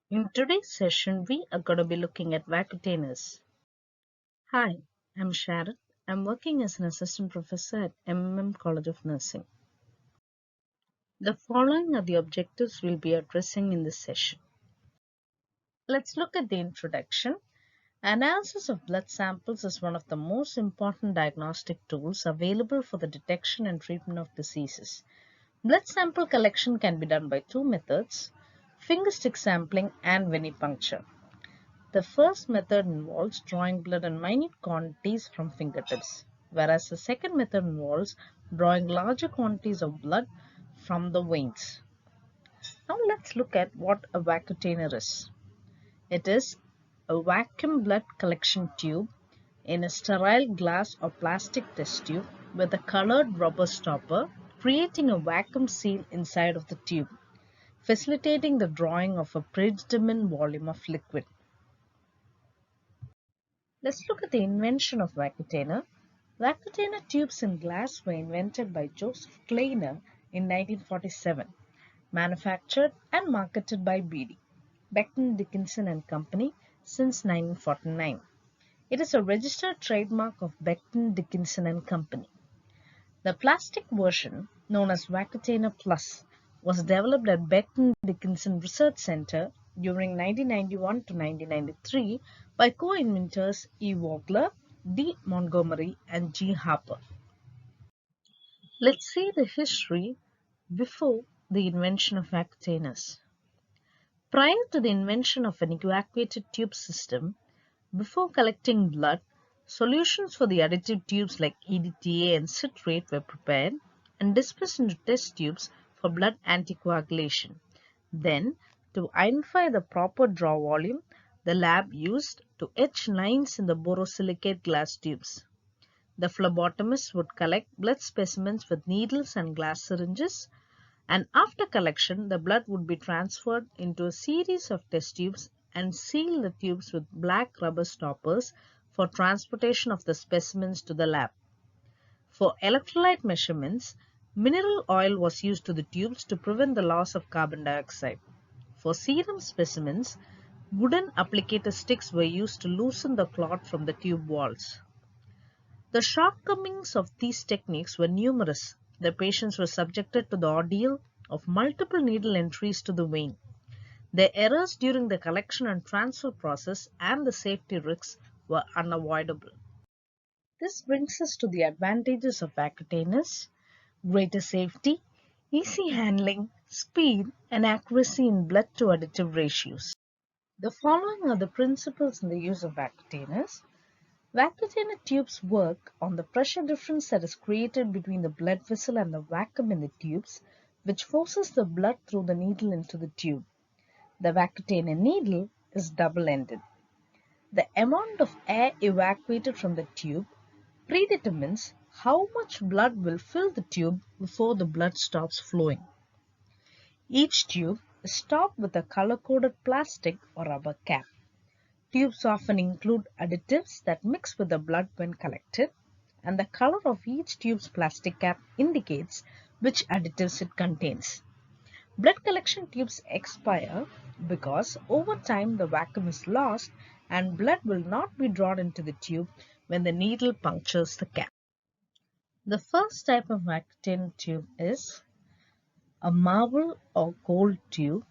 In today's session, we are going to be looking at Vacutainers. Hi, I'm Sharon. I'm working as an assistant professor at College of Nursing. The following are the objectives we'll be addressing in this session. Let's look at the introduction. Analysis of blood samples is one of the most important diagnostic tools available for the detection and treatment of diseases. Blood sample collection can be done by two methods: fingerstick sampling and venipuncture. The first method involves drawing blood in minute quantities from fingertips, whereas the second method involves drawing larger quantities of blood from the veins. Now let's look at what a vacutainer is. It is a vacuum blood collection tube in a sterile glass or plastic test tube with a colored rubber stopper, creating a vacuum seal inside of the tube, facilitating the drawing of a predetermined volume of liquid. Let's look at the invention of Vacutainer. Vacutainer tubes in glass were invented by Joseph Kleiner in 1947, manufactured and marketed by Becton Dickinson and Company since 1949. It is a registered trademark of Becton Dickinson and Company. The plastic version, known as Vacutainer Plus, was developed at Becton Dickinson Research Center during 1991 to 1993 by co-inventors E. Vogler, D. Montgomery, and G. Harper. Let's see the history before the invention of vacutainers. Prior to the invention of an evacuated tube system, before collecting blood, solutions for the additive tubes like EDTA and citrate were prepared and dispersed into test tubes for blood anticoagulation. Then, to identify the proper draw volume, the lab used to etch lines in the borosilicate glass tubes. The phlebotomist would collect blood specimens with needles and glass syringes, and after collection, the blood would be transferred into a series of test tubes and seal the tubes with black rubber stoppers for transportation of the specimens to the lab. For electrolyte measurements, mineral oil was used to the tubes to prevent the loss of carbon dioxide. For serum specimens, wooden applicator sticks were used to loosen the clot from the tube walls. The shortcomings of these techniques were numerous. The patients were subjected to the ordeal of multiple needle entries to the vein. The errors during the collection and transfer process and the safety risks were unavoidable. This brings us to the advantages of vacutainers: greater safety, easy handling, speed, and accuracy in blood to additive ratios. The following are the principles in the use of vacutainers. Vacutainer tubes work on the pressure difference that is created between the blood vessel and the vacuum in the tubes, which forces the blood through the needle into the tube. The vacutainer needle is double-ended. The amount of air evacuated from the tube predetermines how much blood will fill the tube before the blood stops flowing. Each tube is topped with a color-coded plastic or rubber cap. Tubes often include additives that mix with the blood when collected, and the color of each tube's plastic cap indicates which additives it contains. Blood collection tubes expire because over time the vacuum is lost and blood will not be drawn into the tube when the needle punctures the cap. The first type of Vacutainer tube is a marble or gold tube.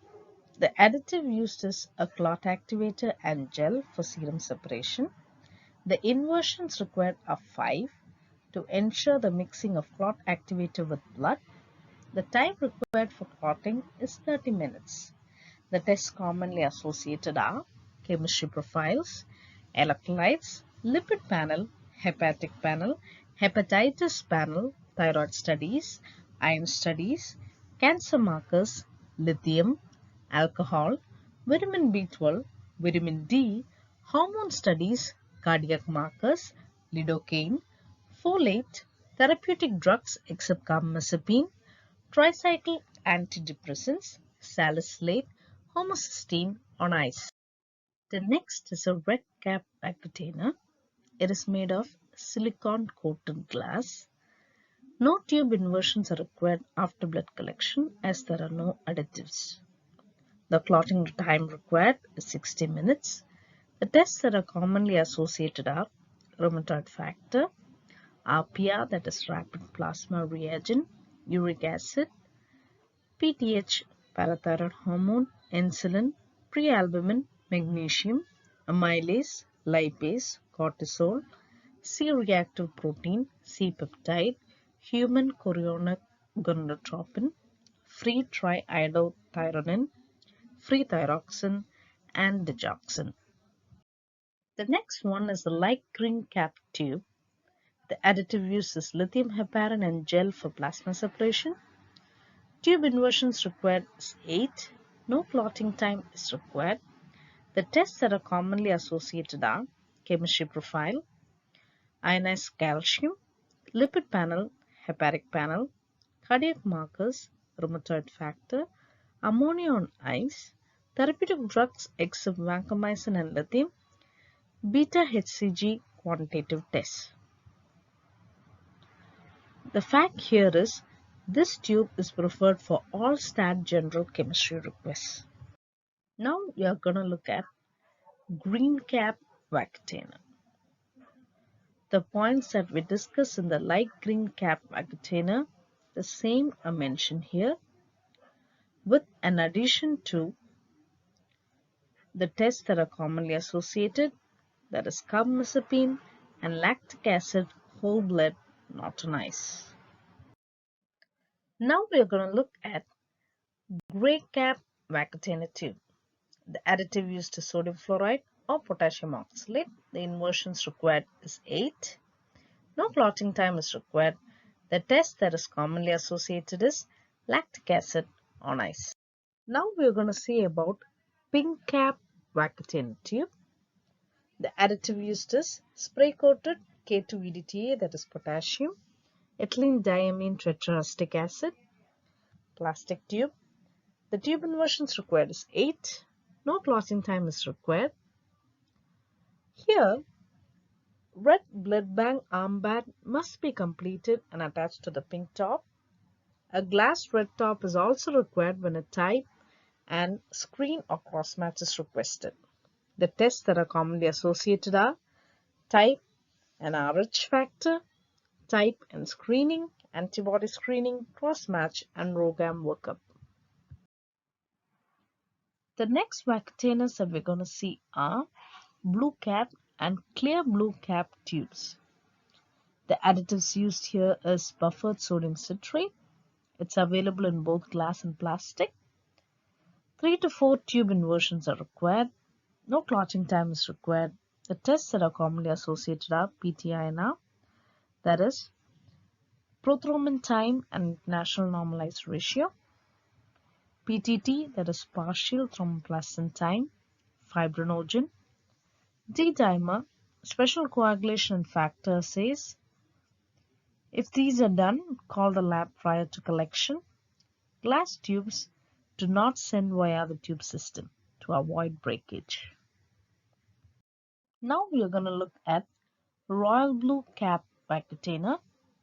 The additive used is a clot activator and gel for serum separation. The inversions required are 5 to ensure the mixing of clot activator with blood. The time required for clotting is 30 minutes. The tests commonly associated are chemistry profiles, electrolytes, lipid panel, hepatic panel, hepatitis panel, thyroid studies, iron studies, cancer markers, lithium, alcohol, vitamin B12, vitamin D, hormone studies, cardiac markers, lidocaine, folate, therapeutic drugs except carbamazepine, tricycle antidepressants, salicylate, homocysteine on ice. The next is a red cap Vacutainer. It is made of silicon coated glass. No tube inversions are required after blood collection as there are no additives. The clotting time required is 60 minutes. The tests that are commonly associated are rheumatoid factor, RPR, that is rapid plasma reagent, uric acid, PTH, parathyroid hormone, insulin, prealbumin, magnesium, amylase, lipase, cortisol, C-reactive protein, C-peptide, human chorionic gonadotropin, free triiodothyronine, free thyroxine, and digoxin. The next one is the light green cap tube. The additive used is lithium heparin and gel for plasma separation. Tube inversions required is 8. No clotting time is required. The tests that are commonly associated are chemistry profile, ionized calcium, lipid panel, hepatic panel, cardiac markers, rheumatoid factor, ammonia on ice, therapeutic drugs except vancomycin and lithium, beta HCG quantitative tests. The fact here is this tube is preferred for all stat general chemistry requests. Now we are going to look at green cap Vacutainer. The points that we discussed in the light green cap Vacutainer, the same are mentioned here, with an addition to the tests that are commonly associated, that is carbamazepine and lactic acid whole blood, not on ice. Now we are going to look at gray cap Vacutainer tube. The additive used is sodium fluoride or potassium oxalate. The inversions required is 8. No clotting time is required. The test that is commonly associated is lactic acid on ice. Now we are going to see about pink cap Vacutainer tube. The additive used is spray coated K2-EDTA, that is potassium, ethylene diamine tetraacetic acid, plastic tube. The tube inversions required is 8. No clotting time is required. Here, red blood bank armband must be completed and attached to the pink top. A glass red top is also required when a type and screen or cross match is requested. The tests that are commonly associated are type and RH factor, type and screening, antibody screening, cross match, and ROGAM workup. The next Vacutainers that we're going to see are blue cap and clear blue cap tubes. The additives used here is buffered sodium citrate. It's available in both glass and plastic. 3 to 4 tube inversions are required. No clotting time is required. The tests that are commonly associated are PTINR, that is prothrombin time and international normalized ratio, PTT, that is partial thromboplastin time, fibrinogen, D-dimer, special coagulation factor assays. If these are done, call the lab prior to collection. Glass tubes do not send via the tube system to avoid breakage. Now we are going to look at royal blue cap Vacutainer.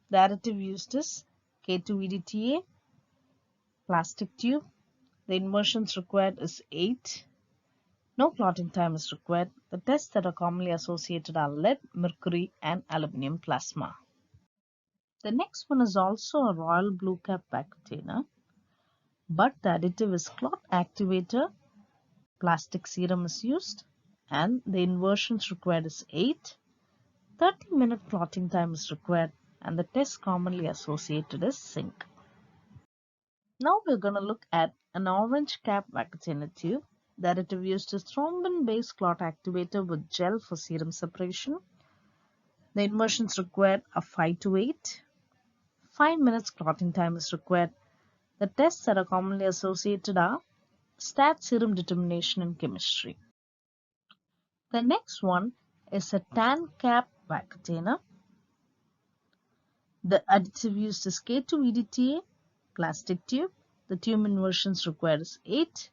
The additive used is K2-EDTA, plastic tube. The inversions required is 8. No clotting time is required. The tests that are commonly associated are lead, mercury, and aluminum plasma. The next one is also a royal blue cap Vacutainer, but the additive is clot activator. Plastic serum is used, and the inversions required is 8. 30-minute clotting time is required, and the test commonly associated is zinc. Now we're going to look at an orange cap Vacutainer tube. The additive used is thrombin-based clot activator with gel for serum separation. The inversions required are 5 to 8. 5 minutes clotting time is required. The tests that are commonly associated are stat serum determination and chemistry. The next one is a tan cap Vacutainer. The additive used is K2-EDTA, plastic tube. The tube inversions required is 8.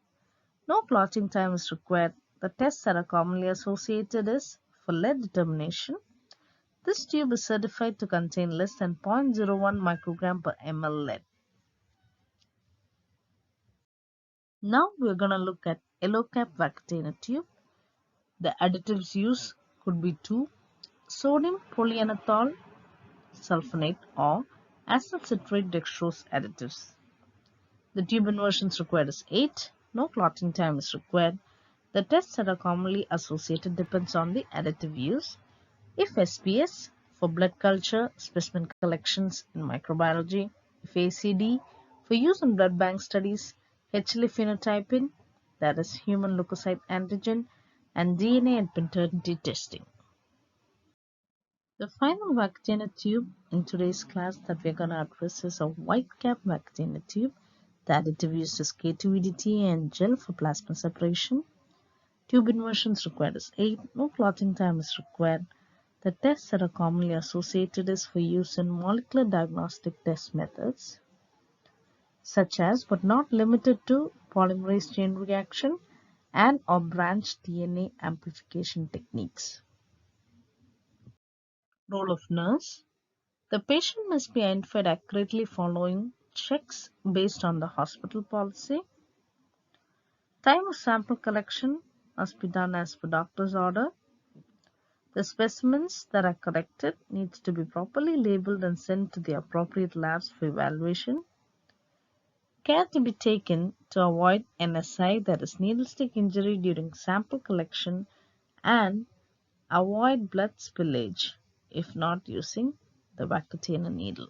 No clotting time is required. The tests that are commonly associated is for lead determination. This tube is certified to contain less than 0.01 microgram per ml lead. Now we're going to look at yellow cap Vacutainer tube. The additives used could be two: sodium polyanethol sulfonate or acyl citrate dextrose additives. The tube inversions required is 8. No clotting time is required. The tests that are commonly associated depends on the additive use. If SPS for blood culture, specimen collections in microbiology. If ACD for use in blood bank studies, HLA phenotyping, that is human leukocyte antigen, and DNA and paternity testing. The final Vacutainer tube in today's class that we're going to address is a white cap Vacutainer tube. The additive used is K2EDTA and gel for plasma separation. Tube inversions required is 8. No clotting time is required. The tests that are commonly associated is for use in molecular diagnostic test methods, such as but not limited to polymerase chain reaction and or branched DNA amplification techniques. Role of nurse. The patient must be identified accurately following checks based on the hospital policy. Time of sample collection must be done as per doctor's order. The specimens that are collected needs to be properly labeled and sent to the appropriate labs for evaluation. Care to be taken to avoid NSI, that is needle stick injury, during sample collection, and avoid blood spillage if not using the Vacutainer needle.